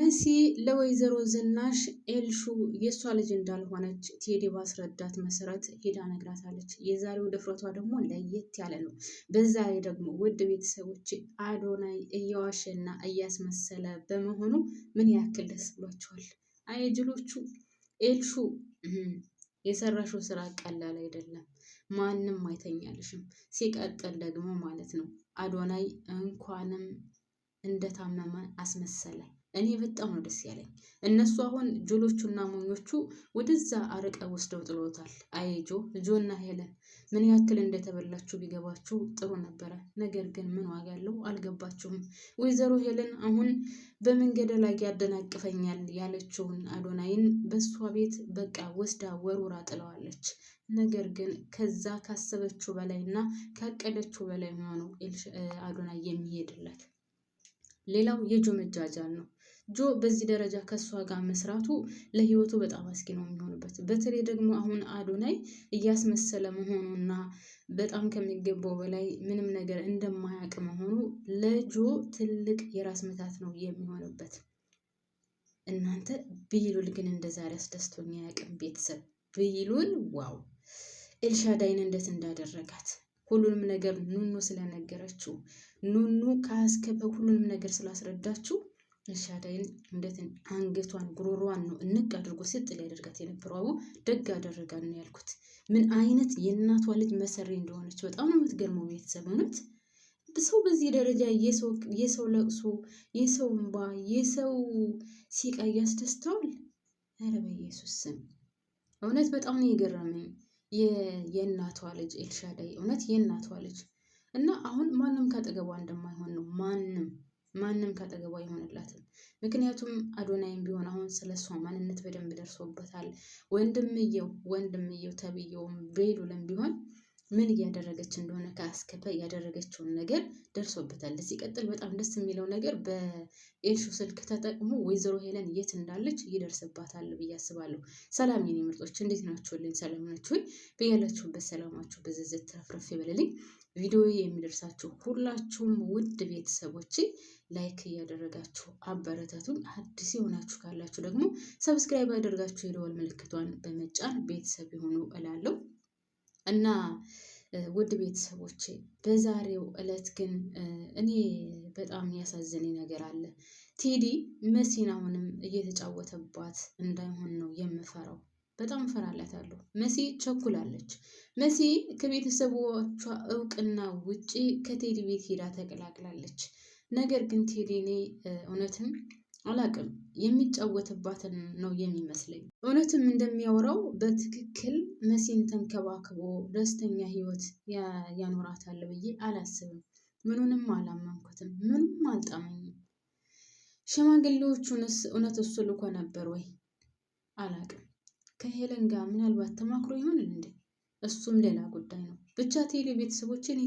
መሲ ለወይዘሮ ዝናሽ ኤልሹ የሷ ልጅ እንዳልሆነች ቴዲ ባስረዳት መሰረት ሄዳ ነግራታለች። የዛሬው ድፍረቷ ደግሞ ለየት ያለ ነው። በዛ ላይ ደግሞ ውድ ቤተሰቦች አዶናይ እየዋሸና እያስመሰለ በመሆኑ ምን ያክል ደስ ብሏቸዋል። አየጅሎቹ ኤልሹ የሰራሽው ስራ ቀላል አይደለም። ማንም አይተኛልሽም። ሲቀጥል ደግሞ ማለት ነው አዶናይ እንኳንም እንደታመመ አስመሰለ። እኔ በጣም ነው ደስ ያለኝ። እነሱ አሁን ጆሎቹና ሞኞቹ ወደዛ አርቀው ወስደው ጥሎታል። ጆና ሄለን ምን ያክል እንደተበላችሁ ቢገባችሁ ጥሩ ነበረ። ነገር ግን ምን ዋጋ አለው? አልገባችሁም። ወይዘሮ ሄለን አሁን በመንገድ ላይ ያደናቅፈኛል ያለችውን አዶናይን በሷ ቤት በቃ ወስዳ ወሩራ ጥለዋለች። ነገር ግን ከዛ ካሰበችው በላይና ካቀደችው በላይ ሆኖ አዶናይ የሚሄድላት። ሌላው የጆ መጃጃል ነው። ጆ በዚህ ደረጃ ከሷ ጋር መስራቱ ለህይወቱ በጣም አስጊ ነው የሚሆንበት። በተለይ ደግሞ አሁን አዶናይ እያስመሰለ መሆኑና በጣም ከሚገባው በላይ ምንም ነገር እንደማያውቅ መሆኑ ለጆ ትልቅ የራስ ምታት ነው የሚሆንበት። እናንተ ብሂሉል ግን እንደዛሬ አስደስቶኝ አያውቅም። ቤተሰብ ብሂሉል ዋው! ኤልሻዳይን እንዴት እንዳደረጋት ሁሉንም ነገር ኑኑ ስለነገረችው ኑኑ ካስከበ ሁሉንም ነገር ስላስረዳችው ኤልሻዳይን እንዴት አንገቷን ጉሮሯን ነው እንቅ አድርጎ ሲጥ ሊያደርጋት የነበረው። ደግ አደረጋን ነው ያልኩት። ምን አይነት የእናቷ ልጅ መሰሪ እንደሆነች በጣም ነው የምትገርመው። ቤተሰብ እውነት ሰው በዚህ ደረጃ የሰው ለቅሶ፣ የሰው እንባ፣ የሰው ሲቃ ያስደስተዋል? ኧረ በኢየሱስ ስም እውነት በጣም ነው የገረመኝ። የእናቷ ልጅ ኤልሻዳይ እውነት የእናቷ ልጅ እና አሁን ማንም ካጠገቧ እንደማይሆን ነው። ማንም ካጠገቧ አይሆንላትም። ምክንያቱም አዶናይም ቢሆን አሁን ስለሷ ማንነት በደንብ ደርሶበታል። ወንድምየው ተብየውም ቤሉልም ቢሆን ምን እያደረገች እንደሆነ ከአስከፈ ያደረገችውን ነገር ደርሶበታል። ሲቀጥል በጣም ደስ የሚለው ነገር በኤልሹ ስልክ ተጠቅሞ ወይዘሮ ሄለን የት እንዳለች ይደርስባታል ብዬ አስባለሁ። ሰላም የኔ ምርጦች እንዴት ናችሁልኝ? ሰላም ናችሁ? በያላችሁበት ሰላማችሁ በዝዝት ተረፍረፍ ይበልልኝ። ቪዲዮ የሚደርሳችሁ ሁላችሁም ውድ ቤተሰቦች ላይክ እያደረጋችሁ አበረታቱን። አዲስ የሆናችሁ ካላችሁ ደግሞ ሰብስክራይብ ያደርጋችሁ የደወል ምልክቷን በመጫን ቤተሰብ የሆኑ እላለሁ። እና ውድ ቤተሰቦቼ በዛሬው ዕለት ግን እኔ በጣም ያሳዘነኝ ነገር አለ። ቴዲ መሲን አሁንም እየተጫወተባት እንዳይሆን ነው የምፈራው። በጣም እፈራላታለሁ። መሲ ቸኩላለች። መሲ ከቤተሰቦቿ እውቅና ውጪ ከቴዲ ቤት ሄዳ ተቀላቅላለች። ነገር ግን ቴዲ እኔ እውነትም አላቅም የሚጫወትባትን ነው የሚመስለኝ። እውነትም እንደሚያወራው በትክክል መሲን ተንከባክቦ ደስተኛ ህይወት ያኖራታል ብዬ አላስብም። ምኑንም አላመንኩትም። ምንም አልጣመኝም። ሽማግሌዎቹንስ እውነት እሱ ልኮ ነበር ወይ? አላቅም። ከሄለን ጋር ምናልባት ተማክሮ ይሆን እንዴ? እሱም ሌላ ጉዳይ ነው። ብቻ ቴዲ ቤተሰቦችን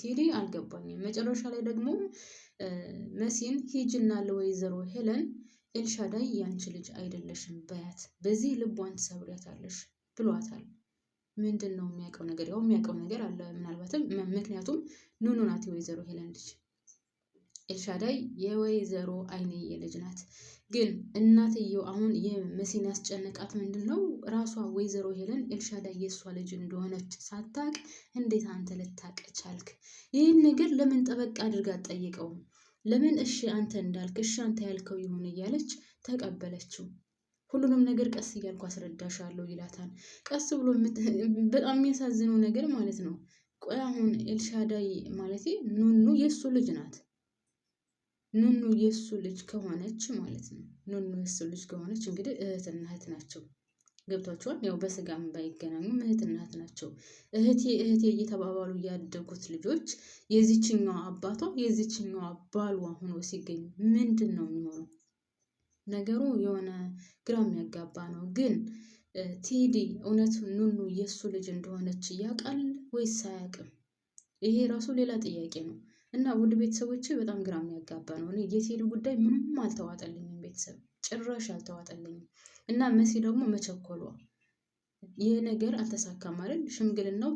ቴዲ አልገባኝም። መጨረሻ ላይ ደግሞ መሲን ሂጅና ለወይዘሮ ሄለን ኤልሻዳይ ያንቺ ልጅ አይደለሽም በያት፣ በዚህ ልቧን ትሰብሪያታለሽ ብሏታል። ምንድን ነው የሚያውቀው ነገር? ያው የሚያውቀው ነገር አለ ምናልባትም። ምክንያቱም ኑኑ ናት የወይዘሮ ሄለን ልጅ። ኤልሻዳይ የወይዘሮ አይንዬ ልጅ ናት። ግን እናትየው አሁን የመሲን ያስጨነቃት ምንድን ነው? ራሷ ወይዘሮ ሄለን ኤልሻዳይ የእሷ ልጅ እንደሆነች ሳታቅ እንዴት አንተ ልታቅ ቻልክ? ይህን ነገር ለምን ጠበቅ አድርጋ አትጠይቀውም? ለምን እሺ አንተ እንዳልክ እሺ አንተ ያልከው ይሁን እያለች ተቀበለችው። ሁሉንም ነገር ቀስ እያልኩ አስረዳሻለሁ ይላታል። ቀስ ብሎ በጣም የሚያሳዝነው ነገር ማለት ነው። ቆይ አሁን ኤልሻዳይ ማለት ኑኑ የእሱ ልጅ ናት። ኑኑ የእሱ ልጅ ከሆነች ማለት ነው። ኑኑ የእሱ ልጅ ከሆነች እንግዲህ እህትና እህት ናቸው። ገብቷቸዋል። ያው በስጋም ባይገናኙም እህትና እህት ናቸው። እህቴ እየተባባሉ ያደጉት ልጆች የዚችኛዋ አባቷ የዚችኛዋ ባሏ ሆኖ ሲገኝ ምንድን ነው የሚሆነው? ነገሩ የሆነ ግራ የሚያጋባ ነው። ግን ቴዲ እውነት ኑኑ የእሱ ልጅ እንደሆነች ያውቃል ወይስ አያውቅም? ይሄ ራሱ ሌላ ጥያቄ ነው። እና ውድ ቤተሰቦች በጣም ግራ የሚያጋባ ነው። እኔ የቴዲ ጉዳይ ምንም አልተዋጠልኝም። ቤተሰብ ጭራሽ አልተዋጠልኝም። እና መሲ ደግሞ መቸኮሏ ይህ ነገር አልተሳካም አይደል? ሽምግልናው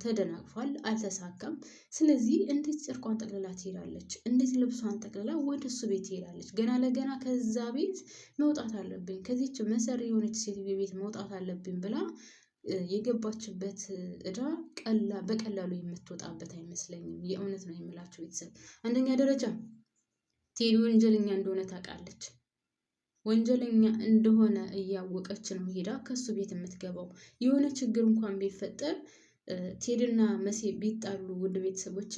ተደናቅፏል፣ አልተሳካም። ስለዚህ እንዴት ጨርቋን ጠቅልላ ትሄዳለች? እንዴት ልብሷን ጠቅልላ ወደ እሱ ቤት ትሄዳለች? ገና ለገና ከዛ ቤት መውጣት አለብኝ፣ ከዚች መሰሪ የሆነች ሴትዮ ቤት መውጣት አለብኝ ብላ የገባችበት እዳ በቀላሉ የምትወጣበት አይመስለኝም። የእውነት ነው የምላችሁ ቤተሰብ። አንደኛ ደረጃ ቴዲ ወንጀለኛ እንደሆነ ታውቃለች። ወንጀለኛ እንደሆነ እያወቀች ነው ሄዳ ከሱ ቤት የምትገባው። የሆነ ችግር እንኳን ቢፈጠር ቴዲና መሲ ቢጣሉ ውድ ቤተሰቦቼ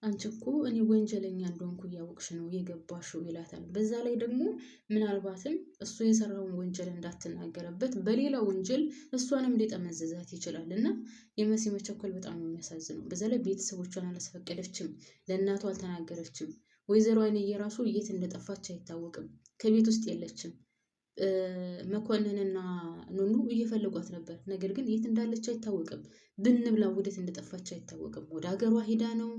አንቺ እኮ እኔ ወንጀለኛ እንደሆንኩ እያወቅሽ ነው የገባሽው ይላታል። በዛ ላይ ደግሞ ምናልባትም እሱ የሰራውን ወንጀል እንዳትናገረበት በሌላ ወንጀል እሷንም ሊጠመዘዛት ይችላል እና የመሲ መቸኮል በጣም ነው የሚያሳዝነው። በዛ ላይ ቤተሰቦቿን አላስፈቀደችም፣ ለእናቷ አልተናገረችም። ወይዘሮ አይንዬ የራሱ የት እንደጠፋች አይታወቅም። ከቤት ውስጥ የለችም። መኮንንና ኑኑ እየፈለጓት ነበር። ነገር ግን የት እንዳለች አይታወቅም። ብንብላ ወዴት እንደጠፋች አይታወቅም። ወደ ሀገሯ ሄዳ ነው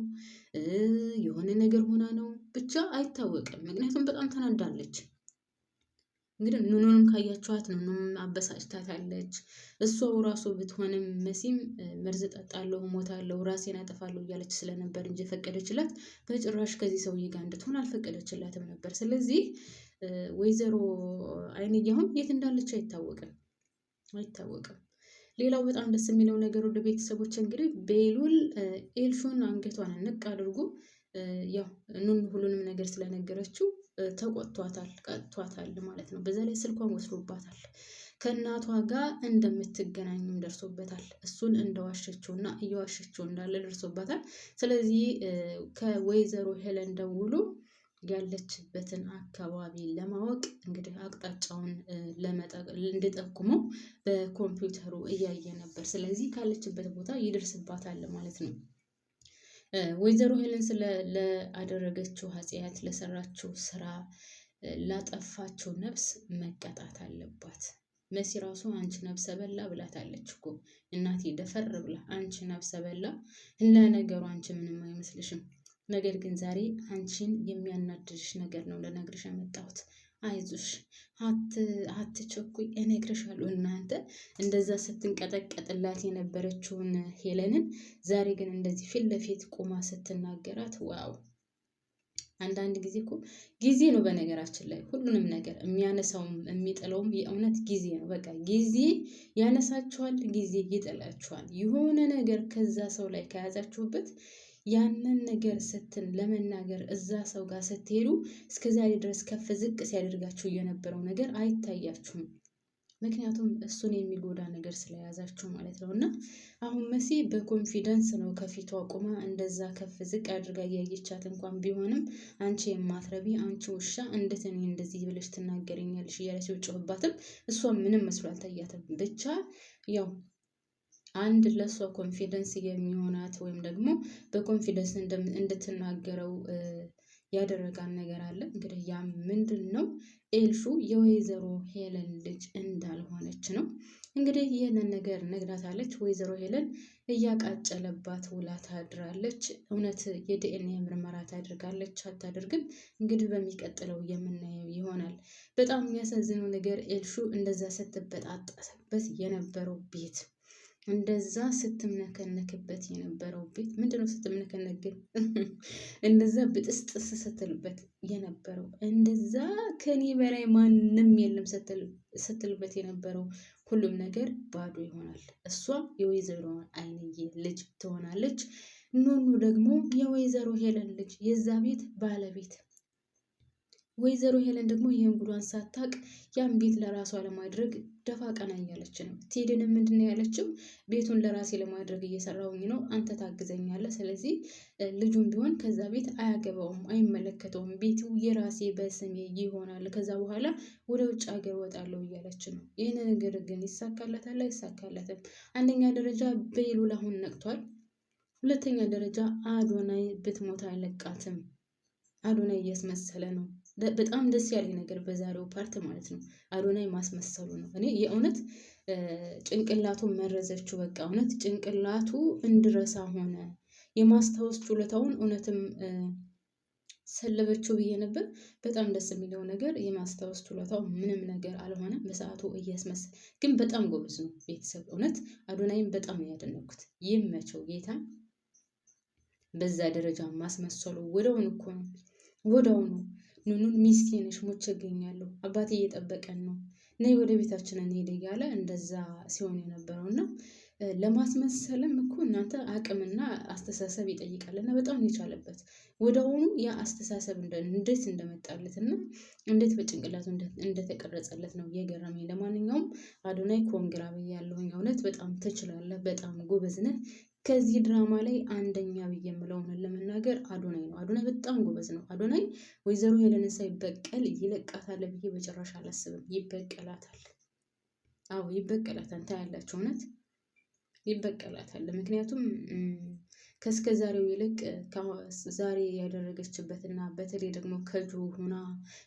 የሆነ ነገር ሆና ነው ብቻ አይታወቅም። ምክንያቱም በጣም ተናዳለች። እንግዲህ ኑኑንም ካያችኋት ኑኑም አበሳጭታታለች። እሷው ራሱ ብትሆንም መሲም መርዝ ጠጣለሁ፣ ሞታለሁ፣ ራሴን አጠፋለሁ እያለች ስለነበር እንጂ የፈቀደችላት በጭራሽ ከዚህ ሰውዬ ጋር እንድትሆን አልፈቀደችላትም ነበር። ስለዚህ ወይዘሮ አይንዬ አሁን የት እንዳለች አይታወቅም። ሌላው በጣም ደስ የሚለው ነገር ወደ ቤተሰቦች እንግዲህ ቤሉል ኤልሹን አንገቷን ንቅ አድርጎ ያው ኑኑ ሁሉንም ነገር ስለነገረችው ቀጥቷታል ማለት ነው። በዛ ላይ ስልኳን ወስዶባታል። ከእናቷ ጋር እንደምትገናኙም ደርሶበታል። እሱን እንደዋሸችውና እየዋሸችው እንዳለ ደርሶባታል። ስለዚህ ከወይዘሮ ሄለን ደውሎ ያለችበትን አካባቢ ለማወቅ እንግዲህ አቅጣጫውን እንዲጠቁመው በኮምፒውተሩ እያየ ነበር። ስለዚህ ካለችበት ቦታ ይደርስባታል ማለት ነው። ወይዘሮ ሄለን ለአደረገችው ኃጢአት፣ ለሰራችው ስራ፣ ላጠፋችው ነፍስ መቀጣት አለባት። መሲ ራሱ አንቺ ነፍሰ በላ ብላታለች እኮ እናቴ ደፈር ብላ አንቺ ነፍሰ በላ ለነገሩ አንቺ ምንም አይመስልሽም። ነገር ግን ዛሬ አንቺን የሚያናድድሽ ነገር ነው ልነግርሽ የመጣሁት። አይዞሽ፣ አትቸኩይ፣ እነግርሻለሁ። እናንተ እንደዛ ስትንቀጠቀጥላት የነበረችውን ሄለንን ዛሬ ግን እንደዚህ ፊት ለፊት ቁማ ስትናገራት ዋው! አንዳንድ ጊዜ እኮ ጊዜ ነው በነገራችን ላይ ሁሉንም ነገር የሚያነሳውም የሚጥለውም የእውነት ጊዜ ነው። በቃ ጊዜ ያነሳችኋል፣ ጊዜ ይጥላችኋል። የሆነ ነገር ከዛ ሰው ላይ ከያዛችሁበት ያንን ነገር ለመናገር እዛ ሰው ጋር ስትሄዱ እስከዛሬ ድረስ ከፍ ዝቅ ሲያደርጋችሁ የነበረው ነገር አይታያችሁም። ምክንያቱም እሱን የሚጎዳ ነገር ስለያዛችሁ ማለት ነው። እና አሁን መሲ በኮንፊደንስ ነው ከፊቷ ቁማ እንደዛ ከፍ ዝቅ አድርጋ እያየቻት እንኳን ቢሆንም አንቺ የማትረቢ አንቺ ውሻ እንዴት እኔ እንደዚህ ብለሽ ትናገረኛለሽ እያለች ጮህባትም እሷ ምንም መስሎ አልታያትም። ብቻ ያው አንድ ለሷ ኮንፊደንስ የሚሆናት ወይም ደግሞ በኮንፊደንስ እንድትናገረው ያደረጋን ነገር አለ። እንግዲህ ያ ምንድን ነው? ኤልሹ የወይዘሮ ሄለን ልጅ እንዳልሆነች ነው። እንግዲህ ይህንን ነገር ነግራታለች። ወይዘሮ ሄለን እያቃጨለባት ውላ ታድራለች። እውነት የዲኤንኤ ምርመራ ታደርጋለች አታደርግም? እንግዲህ በሚቀጥለው የምናየው ይሆናል። በጣም የሚያሳዝነው ነገር ኤልሹ እንደዛ ስትበጣጠስበት የነበረው ቤት እንደዛ ስትምነከነክበት የነበረው ቤት ምንድነው? ስትምነከነክ እንደዛ ብጥስጥስ ስትልበት የነበረው እንደዛ ከኔ በላይ ማንም የለም ስትልበት የነበረው ሁሉም ነገር ባዶ ይሆናል። እሷ የወይዘሮ አይንዬ ልጅ ትሆናለች። ኑኑ ደግሞ የወይዘሮ ሄለን ልጅ፣ የዛ ቤት ባለቤት። ወይዘሮ ሄለን ደግሞ ይህን ጉዷን ሳታቅ ያን ቤት ለራሷ ለማድረግ ደፋ ቀና እያለች ነው። ቴዲን ምንድን ያለችው? ቤቱን ለራሴ ለማድረግ እየሰራሁኝ ነው፣ አንተ ታግዘኛለህ። ስለዚህ ልጁም ቢሆን ከዛ ቤት አያገባውም፣ አይመለከተውም። ቤቱ የራሴ በስሜ ይሆናል፣ ከዛ በኋላ ወደ ውጭ ሀገር ወጣለሁ እያለች ነው። ይህን ነገር ግን ይሳካላታል አይሳካላትም? አንደኛ ደረጃ ቤሉል አሁን ነቅቷል። ሁለተኛ ደረጃ አዶናይ ብትሞት አይለቃትም። አዶናይ እያስመሰለ ነው። በጣም ደስ ያለኝ ነገር በዛሬው ፓርት ማለት ነው አዶናይ ማስመሰሉ ነው። እኔ የእውነት ጭንቅላቱ መረዘችው። በቃ እውነት ጭንቅላቱ እንድረሳ ሆነ። የማስታወስ ችሎታውን እውነትም ሰለበችው ብዬ ነበር። በጣም ደስ የሚለው ነገር የማስታወስ ችሎታው ምንም ነገር አልሆነም። በሰዓቱ እያስመሰል ግን በጣም ጎበዝ ነው። ቤተሰብ እውነት አዶናይም በጣም ነው ያደነኩት። ይመቸው ጌታ። በዛ ደረጃ ማስመሰሉ ወደውን እኮ ነው ወደውኑ ኑኑን ሚስቴ ነሽ ሞቼ እገኛለሁ አባቴ እየጠበቀን ነው ነይ ወደ ቤታችን እንሄድ እያለ እንደዛ ሲሆን የነበረው እና ለማስመሰልም እኮ እናንተ አቅምና አስተሳሰብ ይጠይቃል እና በጣም የቻለበት ወደሆኑ ያ አስተሳሰብ እንዴት እንደመጣለት እና እንዴት በጭንቅላቱ እንደተቀረጸለት ነው የገረመኝ። ለማንኛውም አዶናይ ኮንግራ ብያለሁኝ። እውነት በጣም ትችላለህ፣ በጣም ጎበዝ ነህ። ከዚህ ድራማ ላይ አንደኛ ብዬ የምለው ለመናገር አዶናይ ነው። አዶናይ በጣም ጎበዝ ነው። አዶናይ ወይዘሮ ሄለንን ሳይበቀል ይለቃታል ብዬ በጭራሽ አላስብም። ይበቀላታል። አዎ ይበቀላታል። ታያላችሁ፣ እውነት ይበቀላታል። ምክንያቱም ከእስከ ዛሬው ይልቅ ዛሬ ያደረገችበትና በተለይ ደግሞ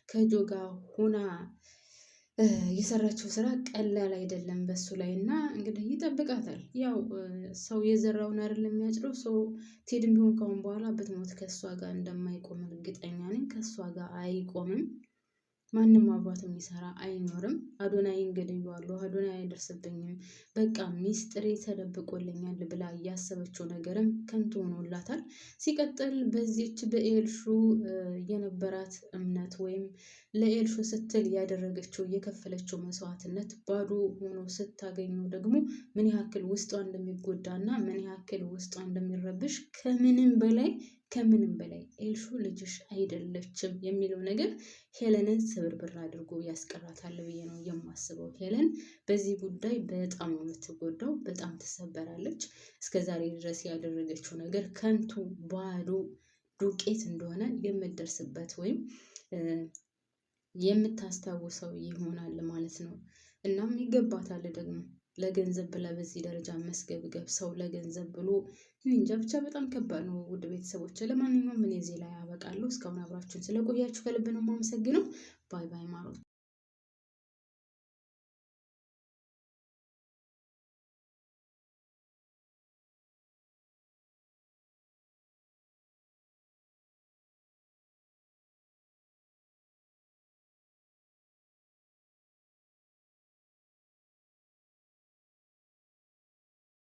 ከጆ ጋር ሆና የሰራችው ስራ ቀላል አይደለም በሱ ላይ እና እንግዲህ ይጠብቃታል። ያው ሰው የዘራውን አይደለም የሚያጭደው። ሰው ቴድም ቢሆን ካሁን በኋላ ብትሞት ከእሷ ጋር እንደማይቆም እርግጠኛ ነኝ። ከእሷ ጋር አይቆምም። ማንም አብሯት የሚሰራ አይኖርም። አዶናይን ገድዬዋለሁ፣ አዶናይ አይደርስብኝም፣ በቃ ሚስጥሬ ተደብቆልኛል ብላ እያሰበችው ነገርም ከንቱ ሆኖላታል። ሲቀጥል በዚች በኤልሹ የነበራት እምነት ወይም ለኤልሹ ስትል ያደረገችው የከፈለችው መስዋዕትነት ባዶ ሆኖ ስታገኘው ደግሞ ምን ያክል ውስጧ እንደሚጎዳና ምን ያክል ውስጧ እንደሚረብሽ ከምንም በላይ ኤልሹ ልጅሽ አይደለችም የሚለው ነገር ሄለንን ስብርብር አድርጎ ያስቀራታል ብዬ ነው የማስበው። ሄለን በዚህ ጉዳይ በጣም ነው የምትጎዳው፣ በጣም ትሰበራለች። እስከዛሬ ድረስ ያደረገችው ነገር ከንቱ ባዶ ዱቄት እንደሆነ የምትደርስበት ወይም የምታስታውሰው ይሆናል ማለት ነው። እናም ይገባታል ደግሞ ለገንዘብ ብላ በዚህ ደረጃ መስገብገብ፣ ሰው ለገንዘብ ብሎ እንጃ ብቻ በጣም ከባድ ነው። ውድ ቤተሰቦች ለማንኛውም እኔ እዚህ ላይ አበቃለሁ። እስካሁን አብራችሁን ስለቆያችሁ ከልብ ነው የማመሰግነው። ባይ ባይ ማሮች።